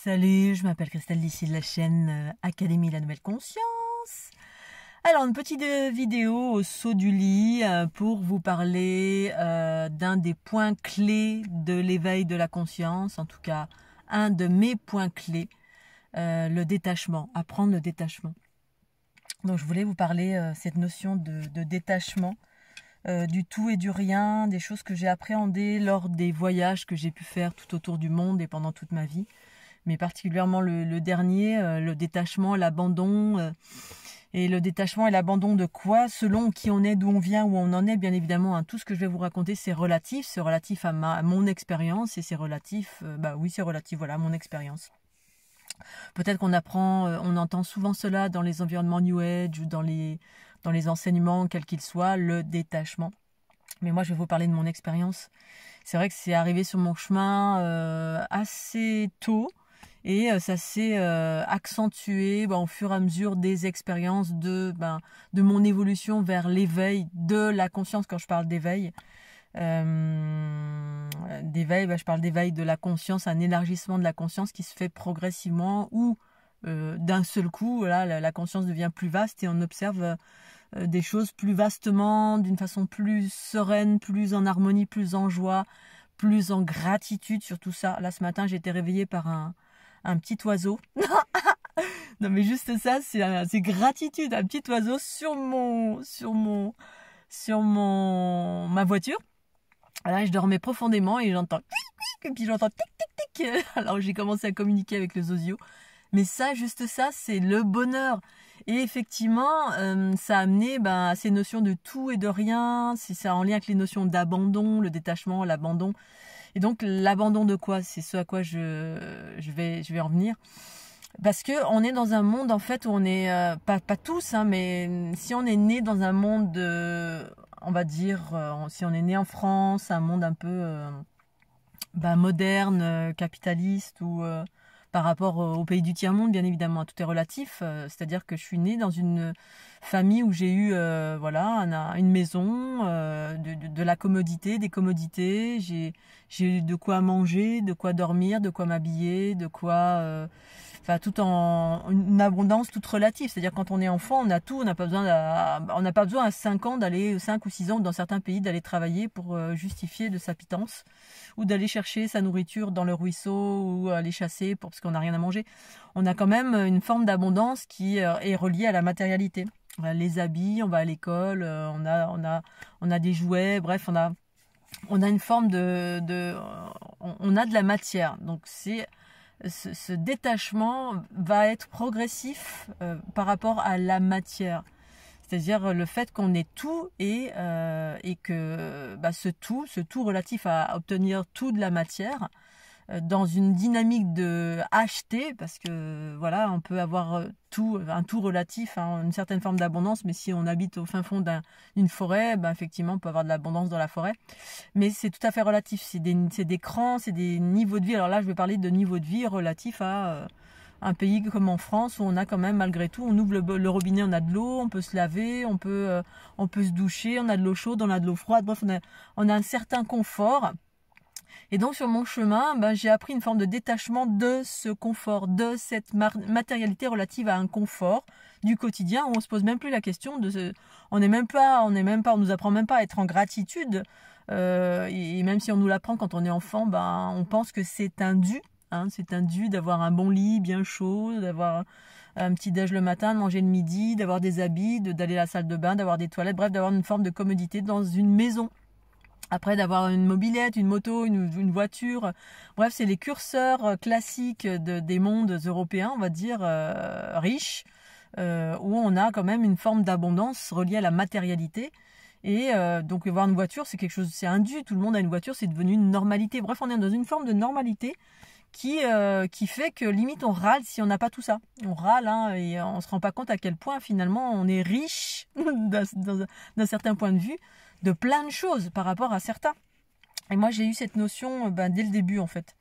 Salut, je m'appelle Christelle d'ici de la chaîne Académie La Nouvelle Conscience. Alors, une petite vidéo au saut du lit pour vous parler d'un des points clés de l'éveil de la conscience, en tout cas un de mes points clés, le détachement, apprendre le détachement. Donc je voulais vous parler cette notion de détachement, du tout et du rien, des choses que j'ai appréhendées lors des voyages que j'ai pu faire tout autour du monde et pendant toute ma vie. Mais particulièrement le dernier, le détachement, l'abandon. Et le détachement et l'abandon de quoi? Selon qui on est, d'où on vient, où on en est, bien évidemment. Hein, tout ce que je vais vous raconter, c'est relatif à mon expérience. Et c'est relatif, c'est relatif, voilà, à mon expérience. Peut-être qu'on on entend souvent cela dans les environnements New Age ou dans les enseignements, quels qu'ils soient, le détachement. Mais moi, je vais vous parler de mon expérience. C'est vrai que c'est arrivé sur mon chemin assez tôt. Et ça s'est accentué au fur et à mesure des expériences de mon évolution vers l'éveil de la conscience. Quand je parle d'éveil, je parle d'éveil de la conscience, un élargissement de la conscience qui se fait progressivement ou d'un seul coup, là, la conscience devient plus vaste et on observe des choses plus vastement, d'une façon plus sereine, plus en harmonie, plus en joie, plus en gratitude sur tout ça. Là, ce matin, j'ai été réveillée par un petit oiseau. Non mais juste ça, c'est gratitude. Un petit oiseau sur ma voiture. Là, je dormais profondément et j'entends tic, et puis j'entends tic tic tic. Alors j'ai commencé à communiquer avec le zozio. Mais ça, juste ça, c'est le bonheur. Et effectivement, ça a amené à ces notions de tout et de rien. C'est en lien avec les notions d'abandon, le détachement, l'abandon. Et donc l'abandon de quoi? C'est ce à quoi je vais en venir. Parce que on est dans un monde en fait où on est pas tous, hein, mais si on est né dans un monde on va dire si on est né en France, un monde un peu moderne, capitaliste ou par rapport au pays du tiers-monde, bien évidemment, tout est relatif. C'est-à-dire que je suis née dans une famille où j'ai eu une maison, de la commodité, des commodités. J'ai eu de quoi manger, de quoi dormir, de quoi m'habiller, de quoi... tout en une abondance toute relative. C'est-à-dire quand on est enfant, on a tout, on n'a pas besoin à 5 ans d'aller, 5 ou 6 ans dans certains pays d'aller travailler pour justifier de sa pitance ou d'aller chercher sa nourriture dans le ruisseau ou aller chasser parce qu'on n'a rien à manger. On a quand même une forme d'abondance qui est reliée à la matérialité. Les habits, on va à l'école, on a des jouets, bref, on a une forme on a de la matière. Donc ce détachement va être progressif par rapport à la matière. C'est-à-dire le fait qu'on ait tout et que ce tout relatif à obtenir tout de la matière dans une dynamique de acheter, parce que voilà, on peut avoir un tout relatif, hein, une certaine forme d'abondance, mais si on habite au fin fond d'une forêt, effectivement on peut avoir de l'abondance dans la forêt, mais c'est tout à fait relatif, c'est des crans, c'est des niveaux de vie. Alors là je vais parler de niveau de vie relatif à un pays comme en France où on a quand même malgré tout, on ouvre le robinet, on a de l'eau, on peut se laver, on peut se doucher, on a de l'eau chaude, on a de l'eau froide, bref on a un certain confort. Et donc sur mon chemin, j'ai appris une forme de détachement de ce confort, de cette matérialité relative à un confort du quotidien où on se pose même plus la question on nous apprend même pas à être en gratitude. Et même si on nous l'apprend quand on est enfant, on pense que c'est un dû. Hein, c'est un dû d'avoir un bon lit bien chaud, d'avoir un petit déj le matin, de manger le midi, d'avoir des habits, d'aller à la salle de bain, d'avoir des toilettes, bref, d'avoir une forme de commodité dans une maison. Après, d'avoir une mobilette, une moto, une voiture. Bref, c'est les curseurs classiques des mondes européens, on va dire, riches, où on a quand même une forme d'abondance reliée à la matérialité. Et donc, avoir une voiture, c'est quelque chose, c'est un dû. Tout le monde a une voiture, c'est devenu une normalité. Bref, on est dans une forme de normalité qui fait que limite on râle si on n'a pas tout ça. On râle et on se rend pas compte à quel point finalement on est riche d'un certain point de vue de plein de choses par rapport à certains. Et moi j'ai eu cette notion dès le début en fait.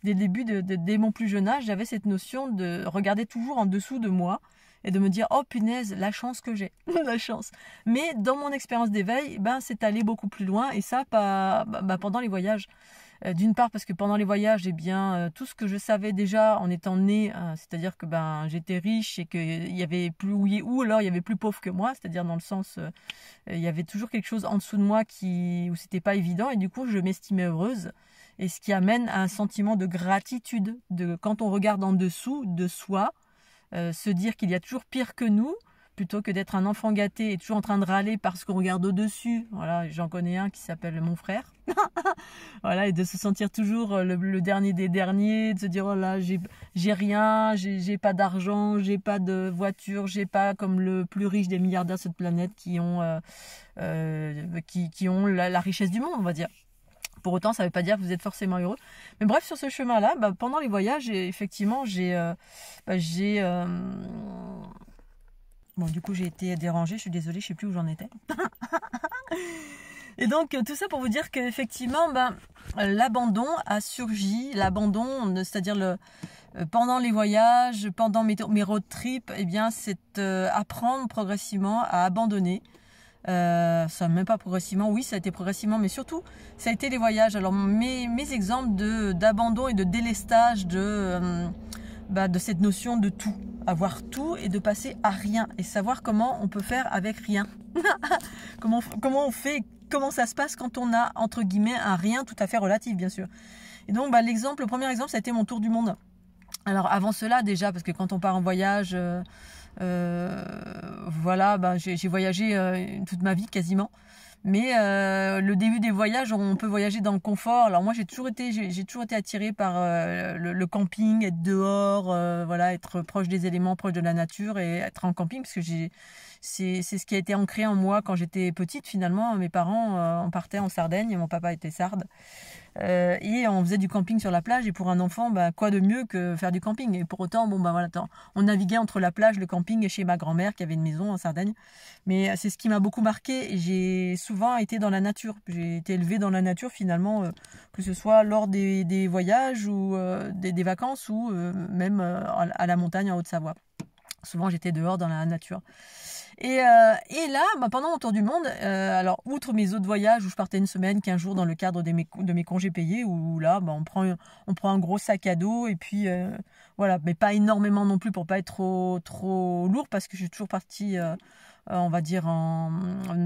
Dès le début, dès mon plus jeune âge, j'avais cette notion de regarder toujours en dessous de moi et de me dire oh punaise, la chance que j'ai, la chance. Mais dans mon expérience d'éveil, c'est allé beaucoup plus loin et ça pendant les voyages. D'une part parce que pendant les voyages, eh bien, tout ce que je savais déjà en étant née, c'est-à-dire que ben j'étais riche et qu'il y avait plus ou alors il y avait plus pauvre que moi, c'est-à-dire dans le sens il y avait toujours quelque chose en dessous de moi où c'était pas évident et du coup je m'estimais heureuse. Et ce qui amène à un sentiment de gratitude, de quand on regarde en dessous de soi, se dire qu'il y a toujours pire que nous, plutôt que d'être un enfant gâté et toujours en train de râler parce qu'on regarde au-dessus. Voilà, j'en connais un qui s'appelle mon frère. Voilà, et de se sentir toujours le dernier des derniers, de se dire oh là, j'ai rien, j'ai pas d'argent, j'ai pas de voiture, j'ai pas comme le plus riche des milliardaires de cette planète qui ont la richesse du monde, on va dire. Pour autant, ça ne veut pas dire que vous êtes forcément heureux. Mais bref, sur ce chemin-là, pendant les voyages, effectivement, bon, du coup, j'ai été dérangée. Je suis désolée, je ne sais plus où j'en étais. Et donc, tout ça pour vous dire qu'effectivement, l'abandon a surgi. L'abandon, c'est-à-dire pendant les voyages, pendant mes road trips, eh bien, c'est apprendre progressivement à abandonner. Ça même pas progressivement, oui ça a été progressivement, mais surtout ça a été les voyages. Alors mes exemples d'abandon et de délestage de cette notion de tout, avoir tout et de passer à rien et savoir comment on peut faire avec rien. comment on fait, comment ça se passe quand on a entre guillemets un rien tout à fait relatif bien sûr. Et donc le premier exemple ça a été mon tour du monde. Alors avant cela déjà, parce que quand on part en voyage voilà, j'ai voyagé toute ma vie quasiment. Mais le début des voyages, on peut voyager dans le confort. Alors moi, j'ai toujours été attirée par le camping, être dehors, voilà, être proche des éléments, proche de la nature et être en camping, parce que c'est ce qui a été ancré en moi quand j'étais petite. Finalement, mes parents, on partait en Sardaigne, mon papa était sarde. Et on faisait du camping sur la plage et pour un enfant quoi de mieux que faire du camping. Et pour autant voilà, on naviguait entre la plage, le camping et chez ma grand-mère qui avait une maison en Sardaigne. Mais c'est ce qui m'a beaucoup marqué et j'ai souvent été dans la nature, j'ai été élevée dans la nature finalement, que ce soit lors des voyages ou des vacances ou même à la montagne en Haute-Savoie. Souvent j'étais dehors dans la nature. Et là, pendant mon tour du monde, alors outre mes autres voyages où je partais une semaine, 15 jours dans le cadre de mes congés payés, où là, on prend un gros sac à dos et puis voilà, mais pas énormément non plus pour pas être trop lourd parce que je suis toujours partie, on va dire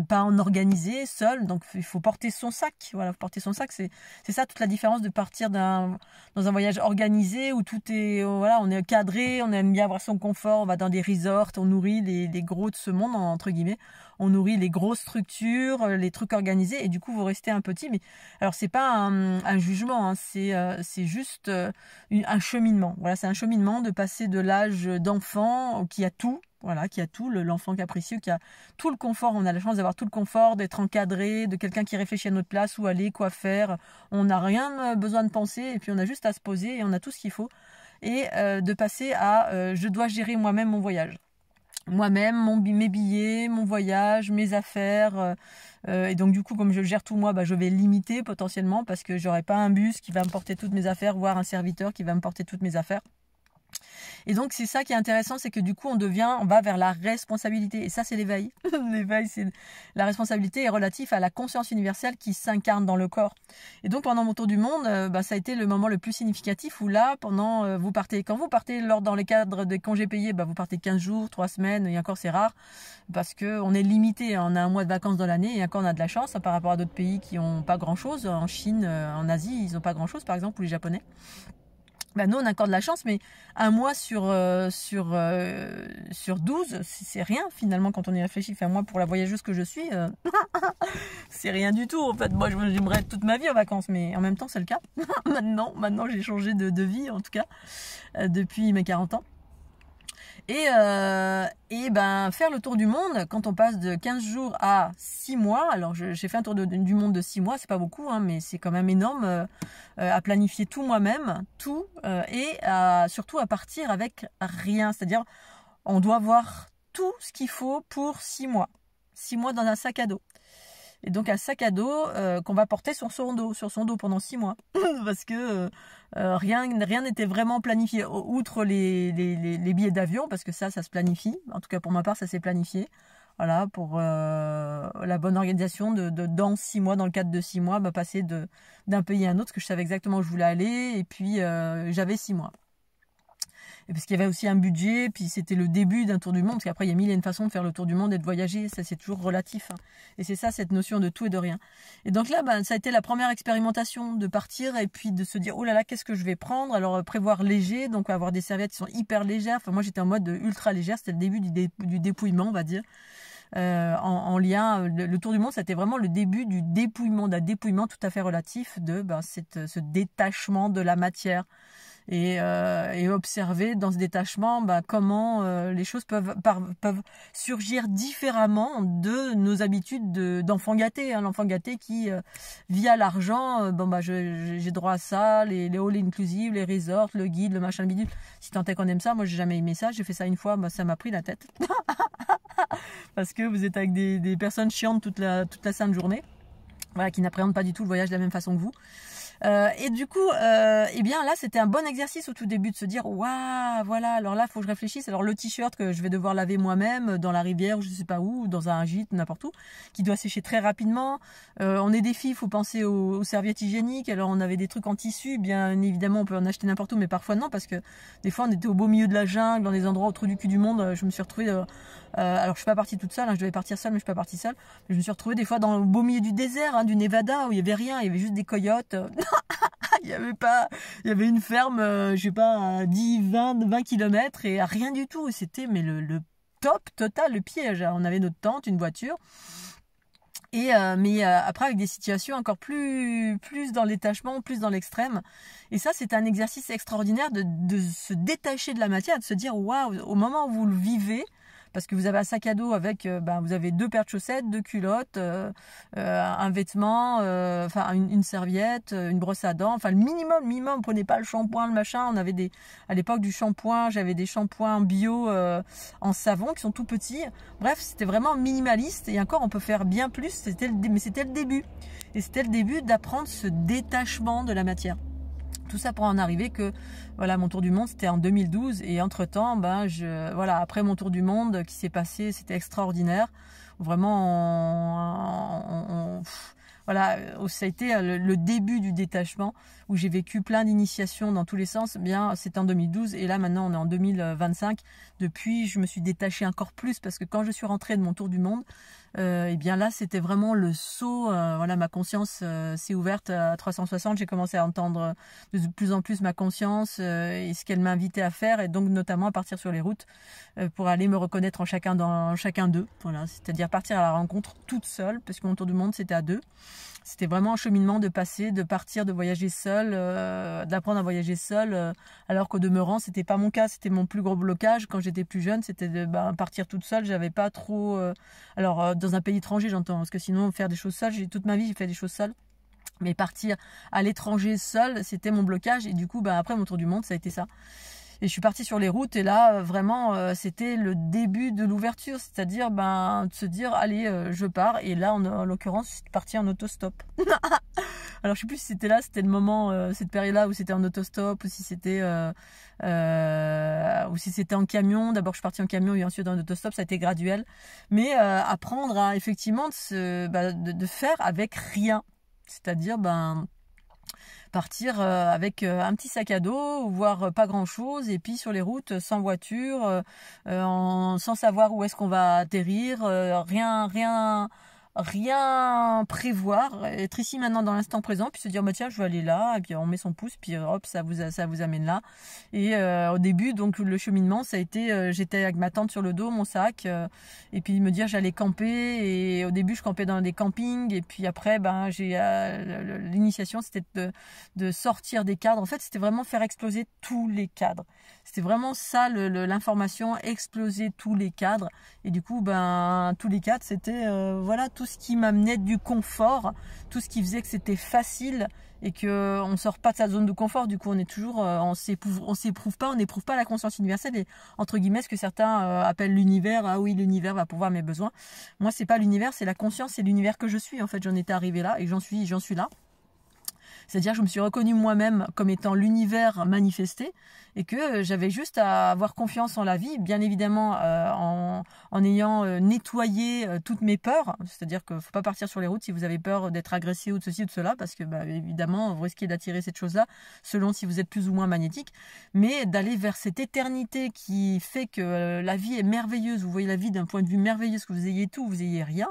pas en organisé, seul, donc il faut porter son sac. Voilà, porter son sac, c'est ça toute la différence de partir dans un voyage organisé où tout est voilà, on est cadré, on aime bien avoir son confort, on va dans des resorts, on nourrit les gros de ce monde entre guillemets, on nourrit les grosses structures, les trucs organisés et du coup vous restez un petit. Mais alors c'est pas un jugement, hein, c'est juste un cheminement. Voilà, c'est un cheminement de passer de l'âge d'enfant qui a tout. Voilà, qui a tout, l'enfant capricieux, qui a tout le confort. On a la chance d'avoir tout le confort, d'être encadré, de quelqu'un qui réfléchit à notre place, où aller, quoi faire. On n'a rien besoin de penser et puis on a juste à se poser et on a tout ce qu'il faut. Et de passer à je dois gérer moi-même mon voyage. Moi-même, mes billets, mon voyage, mes affaires. Et donc du coup, comme je gère tout moi, je vais limiter potentiellement parce que j'aurai pas un bus qui va me porter toutes mes affaires, voire un serviteur qui va me porter toutes mes affaires. Et donc c'est ça qui est intéressant, c'est que du coup on va vers la responsabilité. Et ça c'est l'éveil. L'éveil, c'est la responsabilité est relative à la conscience universelle qui s'incarne dans le corps. Et donc pendant mon tour du monde, ça a été le moment le plus significatif où là, quand vous partez dans les cadres des congés payés, vous partez 15 jours, 3 semaines, et encore c'est rare, parce qu'on est limité, on a un mois de vacances dans l'année, et encore on a de la chance par rapport à d'autres pays qui n'ont pas grand chose. En Chine, en Asie, ils n'ont pas grand chose par exemple, ou les Japonais. Nous, on accorde la chance, mais un mois sur 12, c'est rien finalement quand on y réfléchit. Enfin, moi, pour la voyageuse que je suis, c'est rien du tout. En fait, moi, j'aimerais être toute ma vie en vacances, mais en même temps, c'est le cas. Maintenant, j'ai changé de vie, en tout cas, depuis mes 40 ans. Et faire le tour du monde, quand on passe de 15 jours à 6 mois, alors j'ai fait un tour du monde de 6 mois, c'est pas beaucoup, hein, mais c'est quand même énorme à planifier tout moi-même, tout, et surtout à partir avec rien. C'est-à-dire, on doit avoir tout ce qu'il faut pour 6 mois. 6 mois dans un sac à dos. Et donc un sac à dos qu'on va porter sur son dos pendant 6 mois. Parce que rien n'était vraiment planifié, outre les billets d'avion, parce que ça se planifie. En tout cas pour ma part, ça s'est planifié. Voilà, pour la bonne organisation dans 6 mois, dans le cadre de 6 mois, passer d'un pays à un autre, parce que je savais exactement où je voulais aller, et puis j'avais 6 mois. Et parce qu'il y avait aussi un budget, puis c'était le début d'un tour du monde, parce qu'après il y a mille et une façons de faire le tour du monde et de voyager, ça c'est toujours relatif. Hein. Et c'est ça, cette notion de tout et de rien. Et donc là, ça a été la première expérimentation de partir et puis de se dire, oh là là, qu'est-ce que je vais prendre? Alors prévoir léger, donc avoir des serviettes qui sont hyper légères. Enfin moi j'étais en mode ultra légère, c'était le début du dépouillement, on va dire. En lien, le tour du monde, c'était vraiment le début du dépouillement, d'un dépouillement tout à fait relatif de ce détachement de la matière. Et observer dans ce détachement comment les choses peuvent surgir différemment de nos habitudes d'enfant gâté. Hein, l'enfant gâté qui, via l'argent, j'ai droit à ça, les all inclusive, les resorts, le guide, le machin, le bidule. Si tant est qu'on aime ça, moi j'ai jamais aimé ça. J'ai fait ça une fois, ça m'a pris la tête. Parce que vous êtes avec des personnes chiantes toute la sainte journée, voilà, qui n'appréhendent pas du tout le voyage de la même façon que vous. Et du coup, eh bien là, c'était un bon exercice au tout début de se dire, waouh, voilà, alors là, faut que je réfléchisse. Alors le t-shirt que je vais devoir laver moi-même dans la rivière, ou je sais pas où, dans un gîte, n'importe où, qui doit sécher très rapidement. On est des filles, faut penser aux serviettes hygiéniques. Alors on avait des trucs en tissu, bien évidemment, on peut en acheter n'importe où, mais parfois non, parce que des fois on était au beau milieu de la jungle, dans des endroits au trou du cul du monde. Je me suis retrouvée, alors je suis pas partie toute seule, hein, je devais partir seule, mais je suis pas partie seule. Je me suis retrouvée des fois dans le beau milieu du désert, hein, du Nevada, où il y avait rien, il y avait juste des coyotes. Il y avait une ferme, je sais pas, à 20 kilomètres et rien du tout. C'était le top total, le piège. On avait notre tente, une voiture. Et mais après avec des situations encore plus dans le détachement, plus dans l'extrême. Et ça, c'est un exercice extraordinaire de se détacher de la matière, de se dire waouh, au moment où vous le vivez, parce que vous avez un sac à dos avec, vous avez 2 paires de chaussettes, 2 culottes, un vêtement, une serviette, une brosse à dents, enfin le minimum. Prenez pas le shampoing, le machin. On avait à l'époque du shampoing, j'avais des shampoings bio en savon qui sont tout petits. Bref, c'était vraiment minimaliste. Et encore, on peut faire bien plus. Mais c'était le début. Et c'était le début d'apprendre ce détachement de la matière. Tout ça pour en arriver que voilà, mon tour du monde c'était en 2012 et entre temps après mon tour du monde qui s'est passé, c'était extraordinaire, vraiment voilà, ça a été le début du détachement où j'ai vécu plein d'initiations dans tous les sens. Bien, c'était en 2012 et là maintenant on est en 2025. Depuis, je me suis détachée encore plus parce que quand je suis rentrée de mon tour du monde, et bien là c'était vraiment le saut. Voilà, ma conscience s'est ouverte à 360. J'ai commencé à entendre de plus en plus ma conscience et ce qu'elle m'invitait à faire, et donc notamment à partir sur les routes pour aller me reconnaître en chacun d'eux. Voilà, c'est-à-dire partir à la rencontre toute seule, parce que mon tour du monde c'était à 2. C'était vraiment un cheminement de partir, de voyager seul, d'apprendre à voyager seul, alors qu'au demeurant, c'était pas mon cas. C'était mon plus gros blocage quand j'étais plus jeune, c'était de partir toute seule. J'avais pas trop... dans un pays étranger, j'entends, parce que sinon, faire des choses seules, toute ma vie, j'ai fait des choses seules. Mais partir à l'étranger seul, c'était mon blocage. Et du coup, après mon tour du monde, ça a été ça. Et je suis partie sur les routes et là, vraiment, c'était le début de l'ouverture. C'est-à-dire, de se dire, allez, je pars. Et là, en l'occurrence, je suis partie en autostop. Alors, je sais plus si c'était le moment, cette période-là où c'était en autostop, ou si c'était en camion. D'abord, je suis partie en camion et ensuite en autostop. Ça a été graduel. Mais apprendre à, effectivement, de faire avec rien. C'est-à-dire, partir avec un petit sac à dos, voire pas grand-chose, et puis sur les routes, sans voiture, sans savoir où est-ce qu'on va atterrir, rien prévoir, être ici maintenant dans l'instant présent, puis se dire tiens, je vais aller là, et puis on met son pouce, puis hop, ça vous amène là. Et au début, donc le cheminement, ça a été, j'étais avec ma tente sur le dos, mon sac, et puis me dire j'allais camper. Et au début, je campais dans des campings, et puis après, j'ai l'initiation, c'était de sortir des cadres. En fait, c'était vraiment faire exploser tous les cadres. C'était vraiment ça, l'information, exploser tous les cadres. Et du coup, tous les cadres, c'était tout ce qui m'amenait du confort, tout ce qui faisait que c'était facile et qu'on ne sort pas de sa zone de confort. Du coup, on est toujours, on s'éprouve pas la conscience universelle et entre guillemets ce que certains appellent l'univers. Ah oui, l'univers va pourvoir mes besoins. Moi, c'est pas l'univers, c'est la conscience, c'est l'univers que je suis. En fait, j'en étais arrivée là et j'en suis là. C'est-à-dire que je me suis reconnue moi-même comme étant l'univers manifesté et que j'avais juste à avoir confiance en la vie, bien évidemment en ayant nettoyé toutes mes peurs. C'est-à-dire qu'il ne faut pas partir sur les routes si vous avez peur d'être agressé ou de ceci ou de cela, parce que évidemment, vous risquez d'attirer cette chose-là selon si vous êtes plus ou moins magnétique, mais d'aller vers cette éternité qui fait que la vie est merveilleuse. Vous voyez la vie d'un point de vue merveilleux, que vous ayez tout, vous ayez rien.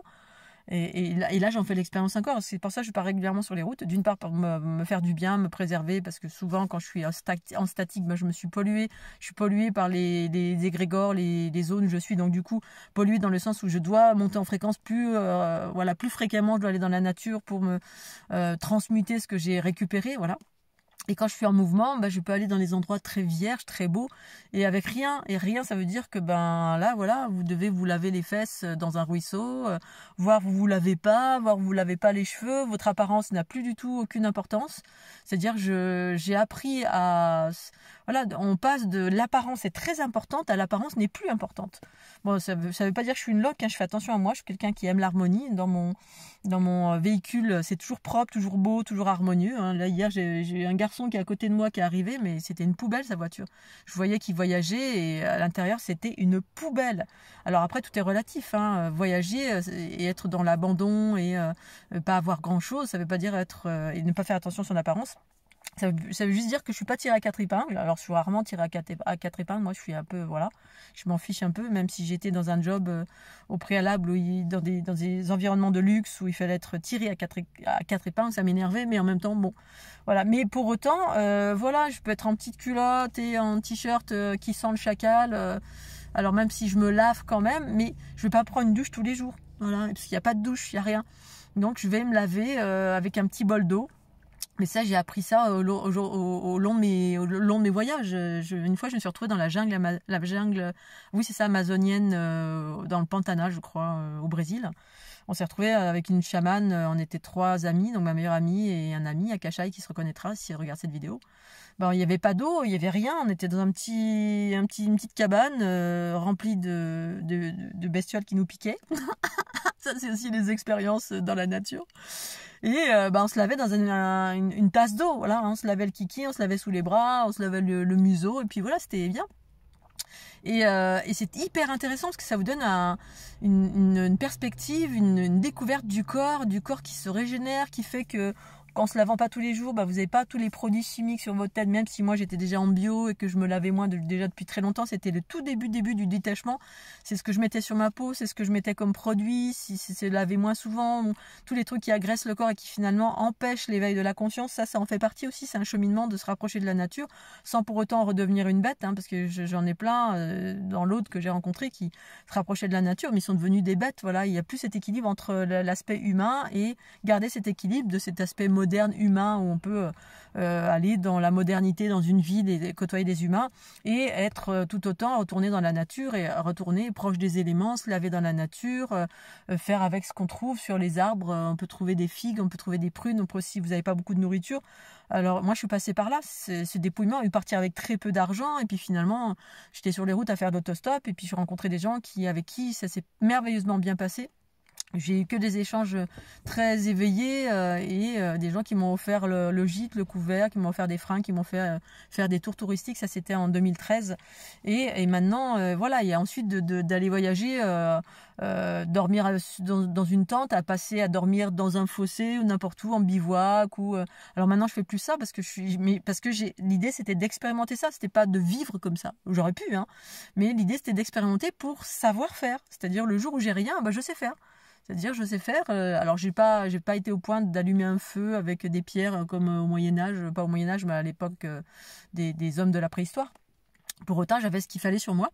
Et là j'en fais l'expérience encore. C'est pour ça que je pars régulièrement sur les routes. D'une part pour me faire du bien, me préserver, parce que souvent quand je suis en statique, je me suis polluée. Je suis polluée par les égrégores, les zones où je suis. Donc du coup, polluée dans le sens où je dois monter en fréquence plus fréquemment. Je dois aller dans la nature pour me transmuter ce que j'ai récupéré. Voilà. Et quand je suis en mouvement, je peux aller dans des endroits très vierges, très beaux, et avec rien. Et rien, ça veut dire que là, voilà, vous devez vous laver les fesses dans un ruisseau, voire vous lavez pas, voire vous lavez pas les cheveux. Votre apparence n'a plus du tout aucune importance. C'est-à-dire, j'ai appris à, voilà, on passe de l'apparence est très importante à l'apparence n'est plus importante. Bon, ça veut pas dire que je suis une loque. Je fais attention à moi. Je suis quelqu'un qui aime l'harmonie. Dans mon véhicule, c'est toujours propre, toujours beau, toujours harmonieux. Là, hier, j'ai un garçon qui est à côté de moi qui est arrivé, mais c'était une poubelle sa voiture. Je voyais qu'il voyageait et à l'intérieur c'était une poubelle. Alors après tout est relatif, voyager et être dans l'abandon et pas avoir grand chose, ça veut pas dire être et ne pas faire attention à son apparence. Ça veut juste dire que je suis pas tirée à quatre épingles. Alors je suis rarement tirée à quatre épingles. Moi je suis un peu voilà, je m'en fiche un peu. Même si j'étais dans un job au préalable dans des environnements de luxe où il fallait être tiré à quatre épingles, ça m'énervait. Mais en même temps bon, voilà. Mais pour autant voilà, je peux être en petite culotte et en t-shirt qui sent le chacal. Alors même si je me lave quand même, mais je vais pas prendre une douche tous les jours. Voilà, parce qu'il n'y a pas de douche, il y a rien. Donc je vais me laver avec un petit bol d'eau. Mais ça, j'ai appris ça au long de mes voyages. Une fois, je me suis retrouvée dans la jungle, oui, c'est ça, amazonienne, dans le Pantanal, je crois, au Brésil. On s'est retrouvés avec une chamane, on était 3 amis, donc ma meilleure amie et un ami, Akashai, qui se reconnaîtra s'il regarde cette vidéo. Il n'y avait pas d'eau, il n'y avait rien, on était dans une petite cabane remplie de bestioles qui nous piquaient. Ça, c'est aussi des expériences dans la nature. Et on se lavait dans une tasse d'eau, voilà, on se lavait le kiki, on se lavait sous les bras, on se lavait le museau, et puis voilà, c'était bien. Et c'est hyper intéressant parce que ça vous donne une perspective, une découverte du corps qui se régénère, qui fait que qu'en se lavant pas tous les jours, vous n'avez pas tous les produits chimiques sur votre tête, même si moi j'étais déjà en bio et que je me lavais moins déjà depuis très longtemps. C'était le tout début du détachement. C'est ce que je mettais sur ma peau, c'est ce que je mettais comme produit, si c'est laver moins souvent, tous les trucs qui agressent le corps et qui finalement empêchent l'éveil de la conscience, ça en fait partie aussi. C'est un cheminement de se rapprocher de la nature sans pour autant redevenir une bête, parce que j'en ai plein dans l'autre que j'ai rencontré qui se rapprochaient de la nature, mais ils sont devenus des bêtes. Voilà, il n'y a plus cet équilibre entre l'aspect humain et garder cet équilibre de cet aspect moderne humain où on peut aller dans la modernité, dans une ville et côtoyer des humains et être tout autant retourner dans la nature et retourner proche des éléments, se laver dans la nature, faire avec ce qu'on trouve sur les arbres. On peut trouver des figues, on peut trouver des prunes, on peut aussi, si vous n'avez pas beaucoup de nourriture. Alors moi je suis passée par là, ce dépouillement, et partir avec très peu d'argent et puis finalement j'étais sur les routes à faire l'autostop et puis j'ai rencontré des gens avec qui ça s'est merveilleusement bien passé. J'ai eu que des échanges très éveillés et des gens qui m'ont offert le gîte, le couvert, qui m'ont offert des fringues, qui m'ont fait faire des tours touristiques. Ça, c'était en 2013. Et maintenant, voilà, il y a ensuite d'aller voyager, dormir dans une tente, à passer à dormir dans un fossé ou n'importe où, en bivouac. Alors maintenant, je fais plus ça parce que l'idée, c'était d'expérimenter ça. C'était pas de vivre comme ça. J'aurais pu, mais l'idée, c'était d'expérimenter pour savoir faire. C'est-à-dire, le jour où j'ai rien, je sais faire. C'est-à-dire, je sais faire. Alors, j'ai pas été au point d'allumer un feu avec des pierres comme au Moyen-Âge, pas au Moyen-Âge, mais à l'époque des hommes de la préhistoire. Pour autant, j'avais ce qu'il fallait sur moi.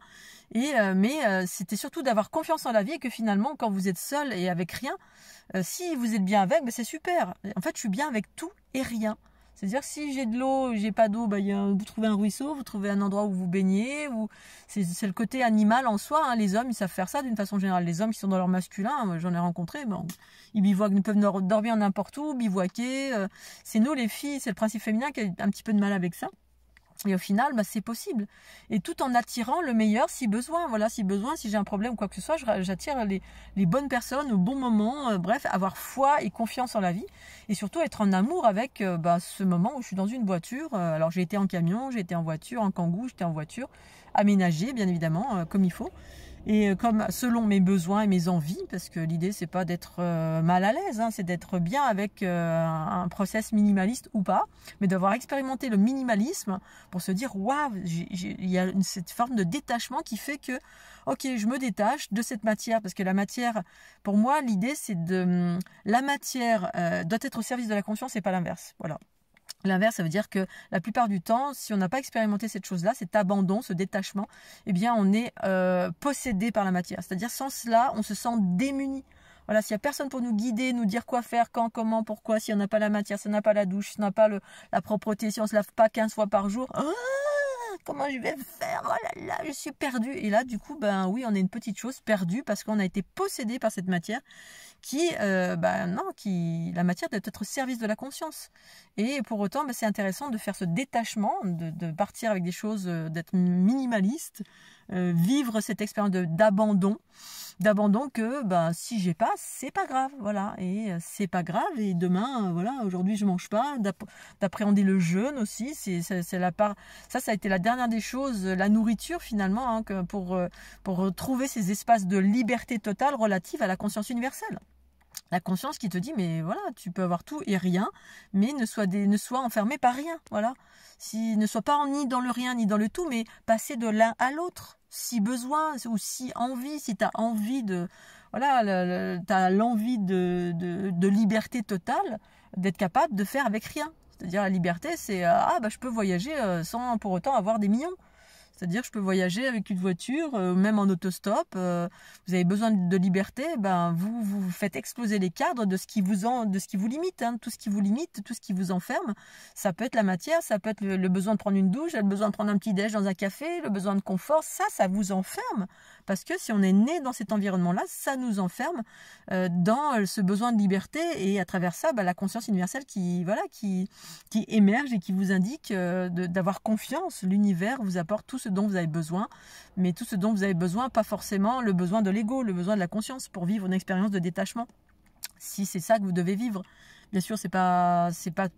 Mais c'était surtout d'avoir confiance en la vie et que finalement, quand vous êtes seul et avec rien, si vous êtes bien avec, c'est super. En fait, je suis bien avec tout et rien. C'est-à-dire si j'ai de l'eau, j'ai pas d'eau, vous trouvez un ruisseau, vous trouvez un endroit où vous baignez. C'est le côté animal en soi. Les hommes, ils savent faire ça d'une façon générale. Les hommes qui sont dans leur masculin, j'en ai rencontré, ils bivouaquent, ils peuvent dormir n'importe où, bivouaquer. C'est nous les filles, c'est le principe féminin qui a un petit peu de mal avec ça. Et au final, bah, c'est possible. Et tout en attirant le meilleur si besoin. Voilà, si besoin, si j'ai un problème ou quoi que ce soit, j'attire les bonnes personnes au bon moment. Bref, avoir foi et confiance en la vie. Et surtout être en amour avec bah, ce moment où je suis dans une voiture. Alors j'ai été en camion, j'ai été en voiture, en kangou, j'étais en voiture. Aménagée, bien évidemment, comme il faut. Et comme selon mes besoins et mes envies, parce que l'idée c'est pas d'être mal à l'aise, hein, c'est d'être bien avec un process minimaliste ou pas, mais d'avoir expérimenté le minimalisme pour se dire waouh, il y a cette forme de détachement qui fait que ok, je me détache de cette matière, parce que la matière, pour moi, l'idée c'est de la matière doit être au service de la conscience et pas l'inverse. Voilà. L'inverse, ça veut dire que la plupart du temps, si on n'a pas expérimenté cette chose-là, cet abandon, ce détachement, eh bien, on est possédé par la matière. C'est-à-dire, sans cela, on se sent démuni. Voilà, s'il n'y a personne pour nous guider, nous dire quoi faire, quand, comment, pourquoi, si on n'a pas la matière, si on n'a pas la douche, si on n'a pas la propreté, si on ne se lave pas 15 fois par jour, comment je vais faire? Oh là là, je suis perdue. Et là, du coup, ben oui, on est une petite chose perdue parce qu'on a été possédé par cette matière qui, la matière doit être au service de la conscience. Et pour autant, ben, c'est intéressant de faire ce détachement, de partir avec des choses, d'être minimaliste, vivre cette expérience d'abandon que ben si j'ai pas, c'est pas grave, voilà, et c'est pas grave. Et demain, voilà, aujourd'hui je mange pas, d'appréhender le jeûne aussi, c'est la part, ça a été la dernière des choses, la nourriture finalement, hein, pour trouver ces espaces de liberté totale relative à la conscience universelle. La conscience qui te dit, mais voilà, tu peux avoir tout et rien, mais ne sois enfermé par rien, voilà. Ne sois pas ni dans le rien ni dans le tout, mais passer de l'un à l'autre, si besoin ou si envie, si tu as envie de, voilà, tu as l'envie de liberté totale, d'être capable de faire avec rien. C'est-à-dire la liberté, c'est, je peux voyager sans pour autant avoir des millions. C'est-à-dire que je peux voyager avec une voiture, même en autostop. Vous avez besoin de liberté, ben vous faites exploser les cadres de ce qui vous limite, hein, tout ce qui vous limite, tout ce qui vous enferme. Ça peut être la matière, ça peut être le besoin de prendre une douche, le besoin de prendre un petit déj dans un café, le besoin de confort. Ça vous enferme. Parce que si on est né dans cet environnement-là, ça nous enferme dans ce besoin de liberté. Et à travers ça, la conscience universelle qui émerge et qui vous indique d'avoir confiance. L'univers vous apporte tout ce dont vous avez besoin, mais tout ce dont vous avez besoin, pas forcément le besoin de l'ego, le besoin de la conscience pour vivre une expérience de détachement. Si c'est ça que vous devez vivre. Bien sûr, c'est pas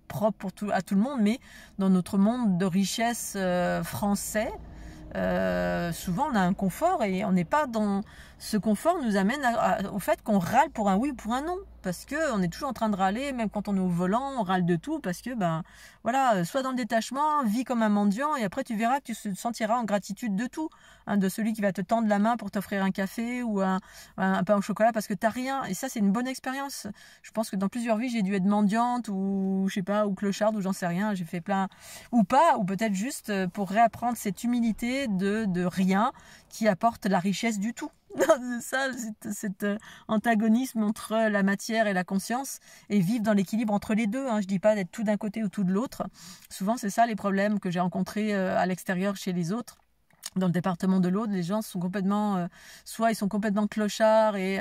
propre à tout le monde, mais dans notre monde de richesse français, souvent on a un confort et on n'est pas dans ce confort, nous amène au fait qu'on râle pour un oui ou pour un non, parce que on est toujours en train de râler, même quand on est au volant, on râle de tout, parce que soit dans le détachement, vis comme un mendiant, et après tu verras que tu te sentiras en gratitude de tout, hein, de celui qui va te tendre la main pour t'offrir un café ou un pain au chocolat parce que t'as rien. Et ça, c'est une bonne expérience. Je pense que dans plusieurs vies, j'ai dû être mendiante ou je sais pas, ou clocharde, ou j'en sais rien, j'ai fait plein, ou pas, ou peut-être juste pour réapprendre cette humilité de rien qui apporte la richesse du tout. Ça, cet antagonisme entre la matière et la conscience, et vivre dans l'équilibre entre les deux, hein. Je dis pas d'être tout d'un côté ou tout de l'autre. Souvent c'est ça les problèmes que j'ai rencontrés à l'extérieur chez les autres. Dans le département de l'Aude, les gens sont complètement, soit ils sont complètement clochards et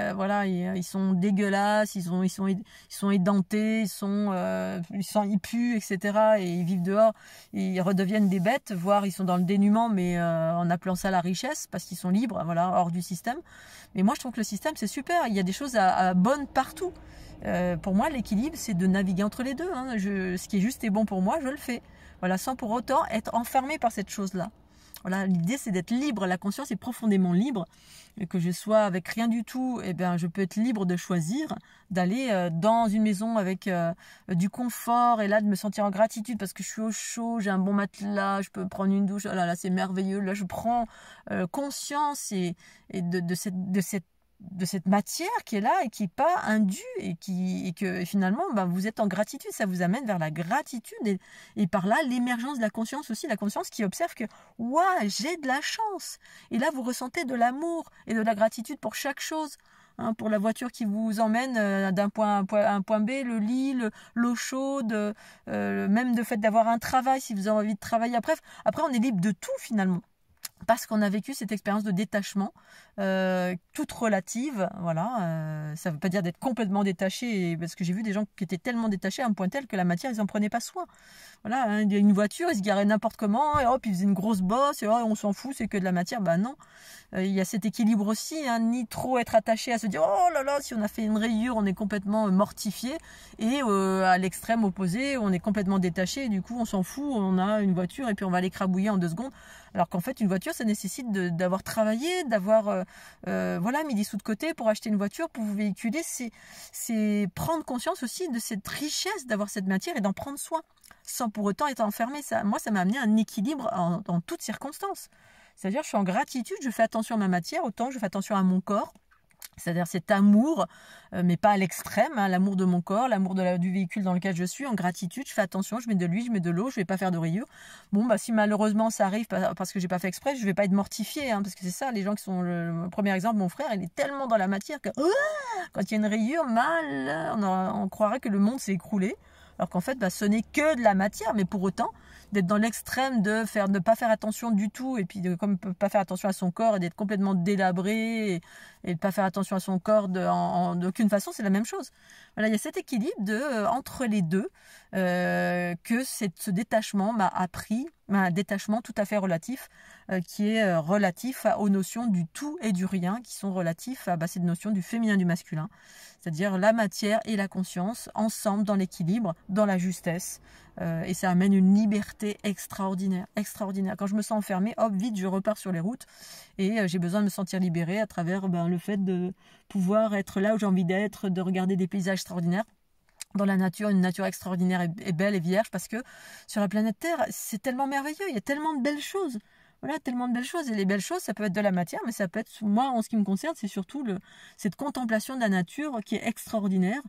ils sont dégueulasses, ils sont édentés, ils puent, etc. Et ils vivent dehors, et ils redeviennent des bêtes, voire ils sont dans le dénuement, mais en appelant ça la richesse parce qu'ils sont libres, voilà, hors du système. Mais moi je trouve que le système c'est super, il y a des choses à bonnes partout. Pour moi l'équilibre c'est de naviguer entre les deux, hein. Ce qui est juste et bon pour moi, je le fais. Voilà, sans pour autant être enfermé par cette chose-là. Voilà, l'idée c'est d'être libre, la conscience est profondément libre, et que je sois avec rien du tout, je peux être libre de choisir d'aller dans une maison avec du confort, et là de me sentir en gratitude parce que je suis au chaud, j'ai un bon matelas, je peux prendre une douche, oh là là c'est merveilleux, là je prends conscience et de cette matière qui est là et qui n'est pas indue et que finalement vous êtes en gratitude, ça vous amène vers la gratitude et par là l'émergence de la conscience aussi, la conscience qui observe que waouh, j'ai de la chance, et là vous ressentez de l'amour et de la gratitude pour chaque chose, hein, pour la voiture qui vous emmène d'un point A à un point B, le lit, l'eau chaude, même le fait d'avoir un travail si vous avez envie de travailler. Après on est libre de tout finalement. parce qu'on a vécu cette expérience de détachement, toute relative, voilà. Ça ne veut pas dire d'être complètement détaché, parce que j'ai vu des gens qui étaient tellement détachés à un point tel que la matière, ils n'en prenaient pas soin. Voilà, hein, il y a une voiture, ils se garaient n'importe comment, et hop, ils faisaient une grosse bosse, et oh, on s'en fout, c'est que de la matière. Ben non, il y a cet équilibre aussi, hein, ni trop être attaché à se dire, oh là là, si on a fait une rayure, on est complètement mortifié, et à l'extrême opposé, on est complètement détaché, et du coup, on s'en fout, on a une voiture, et puis on va l'écrabouiller en 2 secondes. Alors qu'en fait, une voiture, ça nécessite d'avoir travaillé, d'avoir voilà, mis des sous de côté pour acheter une voiture, pour vous véhiculer. C'est prendre conscience aussi de cette richesse d'avoir cette matière et d'en prendre soin, sans pour autant être enfermé. Moi, ça m'a amené un équilibre en toutes circonstances. C'est-à-dire, je suis en gratitude, je fais attention à ma matière, autant je fais attention à mon corps. C'est-à-dire cet amour, mais pas à l'extrême, hein, l'amour de mon corps, l'amour du véhicule dans lequel je suis, en gratitude, je fais attention, je mets de l'huile, je mets de l'eau, je vais pas faire de rayures. Bon, bah si malheureusement ça arrive parce que j'ai pas fait exprès, je vais pas être mortifiée, hein, parce que c'est ça, les gens qui sont le premier exemple, mon frère, il est tellement dans la matière que quand il y a une rayure, on croirait que le monde s'est écroulé. Alors qu'en fait, ce n'est que de la matière, mais pour autant, d'être dans l'extrême de ne pas faire attention du tout, et puis de comme pas faire attention à son corps, et d'être complètement délabré, et de pas faire attention à son corps d'aucune façon, c'est la même chose. Voilà, il y a cet équilibre entre les deux, que ce détachement m'a appris, un détachement tout à fait relatif, qui est relatif aux notions du tout et du rien, qui sont relatifs à cette notion du féminin, du masculin. C'est-à-dire la matière et la conscience ensemble dans l'équilibre, dans la justesse. Et ça amène une liberté extraordinaire, extraordinaire. Quand je me sens enfermée, hop, vite, je repars sur les routes. Et j'ai besoin de me sentir libérée à travers le fait de pouvoir être là où j'ai envie d'être, de regarder des paysages extraordinaires. Dans la nature, une nature extraordinaire et belle et vierge, parce que sur la planète Terre, c'est tellement merveilleux, il y a tellement de belles choses. Voilà, tellement de belles choses. Et les belles choses, ça peut être de la matière, mais ça peut être, moi, en ce qui me concerne, c'est surtout cette contemplation de la nature qui est extraordinaire,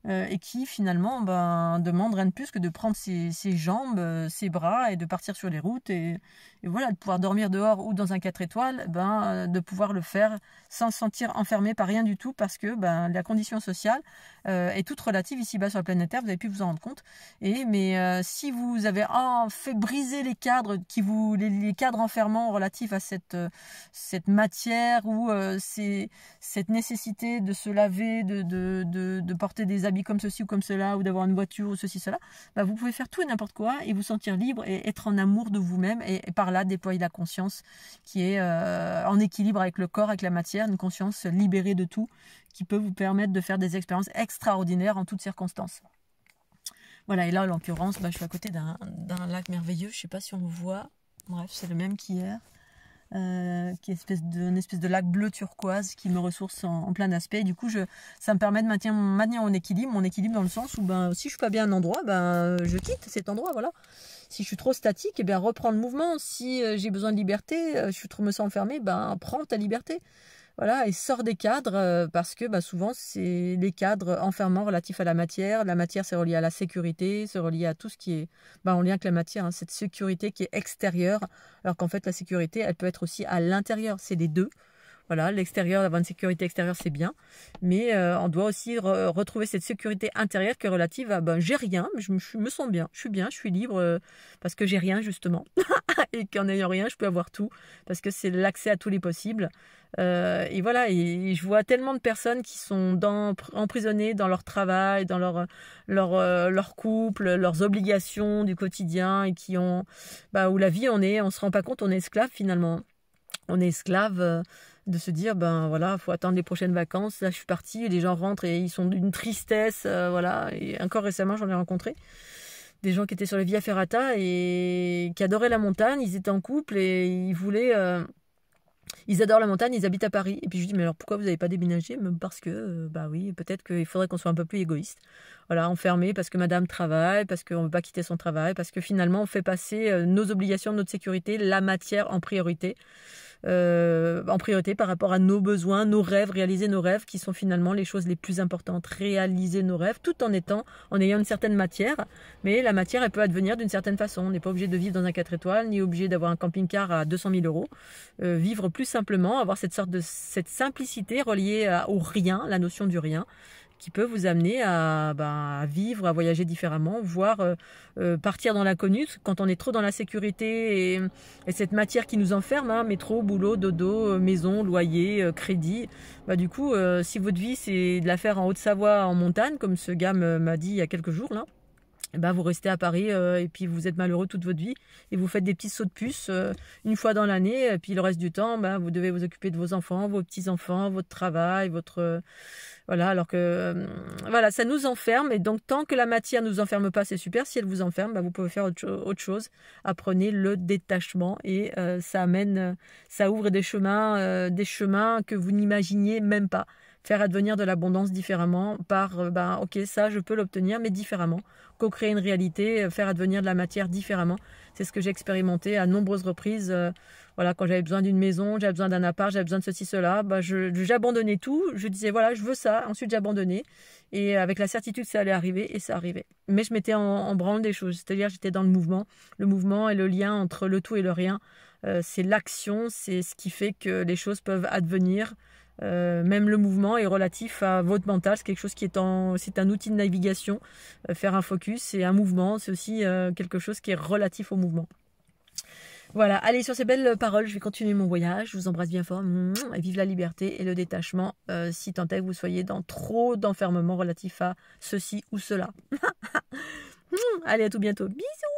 et qui, finalement, demande rien de plus que de prendre ses jambes, ses bras, et de partir sur les routes, et voilà, de pouvoir dormir dehors ou dans un 4 étoiles, de pouvoir le faire sans se sentir enfermé par rien du tout, parce que la condition sociale est toute relative ici-bas sur la planète Terre, vous avez pu vous en rendre compte. Mais si vous avez fait briser les cadres, les cadres enfermants relatifs à cette matière, ou cette nécessité de se laver, de porter des habits comme ceci ou comme cela, ou d'avoir une voiture ou ceci, cela, vous pouvez faire tout et n'importe quoi et vous sentir libre et être en amour de vous-même, et par là déployer la conscience qui est en équilibre avec le corps, avec la matière, une conscience libérée de tout, qui peut vous permettre de faire des expériences extraordinaires en toutes circonstances. Voilà, et là en l'occurrence, je suis à côté d'un lac merveilleux, je ne sais pas si on le voit, bref, c'est le même qu'hier. Qui est une espèce de lac bleu turquoise qui me ressource en plein aspect. Du coup, ça me permet de maintenir mon équilibre dans le sens où si je suis pas bien à un endroit, je quitte cet endroit, voilà. Si je suis trop statique, reprends le mouvement. Si j'ai besoin de liberté, me sens enfermée, prends ta liberté. Voilà, et sors des cadres, parce que souvent, c'est les cadres enfermants relatifs à la matière. La matière, c'est relié à la sécurité, c'est relié à tout ce qui est en lien avec la matière, hein, cette sécurité qui est extérieure, alors qu'en fait, la sécurité, elle peut être aussi à l'intérieur. C'est les deux. Voilà, l'extérieur, d'avoir une sécurité extérieure, c'est bien. Mais on doit aussi retrouver cette sécurité intérieure qui est relative à j'ai rien, mais je me sens bien. Je suis libre parce que j'ai rien, justement. Et qu'en n'ayant rien, je peux avoir tout. Parce que c'est l'accès à tous les possibles. Et voilà, et je vois tellement de personnes qui sont emprisonnées dans leur travail, dans leur couple, leurs obligations du quotidien, et qui ont où la vie on se rend pas compte, on est esclave finalement. On est esclave de se dire voilà, faut attendre les prochaines vacances. Là, je suis partie, et les gens rentrent et ils sont d'une tristesse, voilà. Et encore récemment, j'en ai rencontré des gens qui étaient sur la Via Ferrata et qui adoraient la montagne. Ils étaient en couple et ils voulaient ils adorent la montagne, ils habitent à Paris. Et puis je lui dis, mais alors pourquoi vous n'avez pas déménagé? Même parce que, oui, peut-être qu'il faudrait qu'on soit un peu plus égoïste. Voilà, enfermé parce que madame travaille, parce qu'on ne veut pas quitter son travail, parce que finalement on fait passer nos obligations, notre sécurité, la matière en priorité. Par rapport à nos besoins, nos rêves, réaliser nos rêves qui sont finalement les choses les plus importantes, réaliser nos rêves tout en ayant une certaine matière, mais la matière elle peut advenir d'une certaine façon. On n'est pas obligé de vivre dans un 4 étoiles, ni obligé d'avoir un camping-car à 200 000 euros. Vivre plus simplement, avoir cette simplicité reliée au rien, la notion du rien, qui peut vous amener à vivre, à voyager différemment, voire partir dans l'inconnu quand on est trop dans la sécurité et cette matière qui nous enferme, hein, métro, boulot, dodo, maison, loyer, crédit. Du coup, si votre vie c'est de la faire en Haute-Savoie, en montagne, comme ce gars m'a dit il y a quelques jours là, vous restez à Paris et puis vous êtes malheureux toute votre vie et vous faites des petits sauts de puce une fois dans l'année et puis le reste du temps vous devez vous occuper de vos enfants, vos petits-enfants, votre travail, voilà, alors que voilà, ça nous enferme et donc tant que la matière ne nous enferme pas, c'est super. Si elle vous enferme, vous pouvez faire autre chose. Apprenez le détachement et ça ouvre des chemins que vous n'imaginiez même pas. Faire advenir de l'abondance différemment par, ok, ça je peux l'obtenir, mais différemment. Co-créer une réalité, faire advenir de la matière différemment. C'est ce que j'ai expérimenté à nombreuses reprises. Voilà, quand j'avais besoin d'une maison, j'avais besoin d'un appart, j'avais besoin de ceci, cela, j'abandonnais tout. Je disais, voilà, je veux ça. Ensuite, j'abandonnais. Et avec la certitude que ça allait arriver, et ça arrivait. Mais je mettais en branle des choses. C'est-à-dire, j'étais dans le mouvement. Le mouvement et le lien entre le tout et le rien. C'est l'action, c'est ce qui fait que les choses peuvent advenir. Même le mouvement est relatif à votre mental, c'est quelque chose qui c'est un outil de navigation. Faire un focus, c'est un mouvement, c'est aussi quelque chose qui est relatif au mouvement. Voilà, allez, sur ces belles paroles, je vais continuer mon voyage. Je vous embrasse bien fort. Et vive la liberté et le détachement, si tant est que vous soyez dans trop d'enfermement relatif à ceci ou cela. Allez, à tout bientôt. Bisous.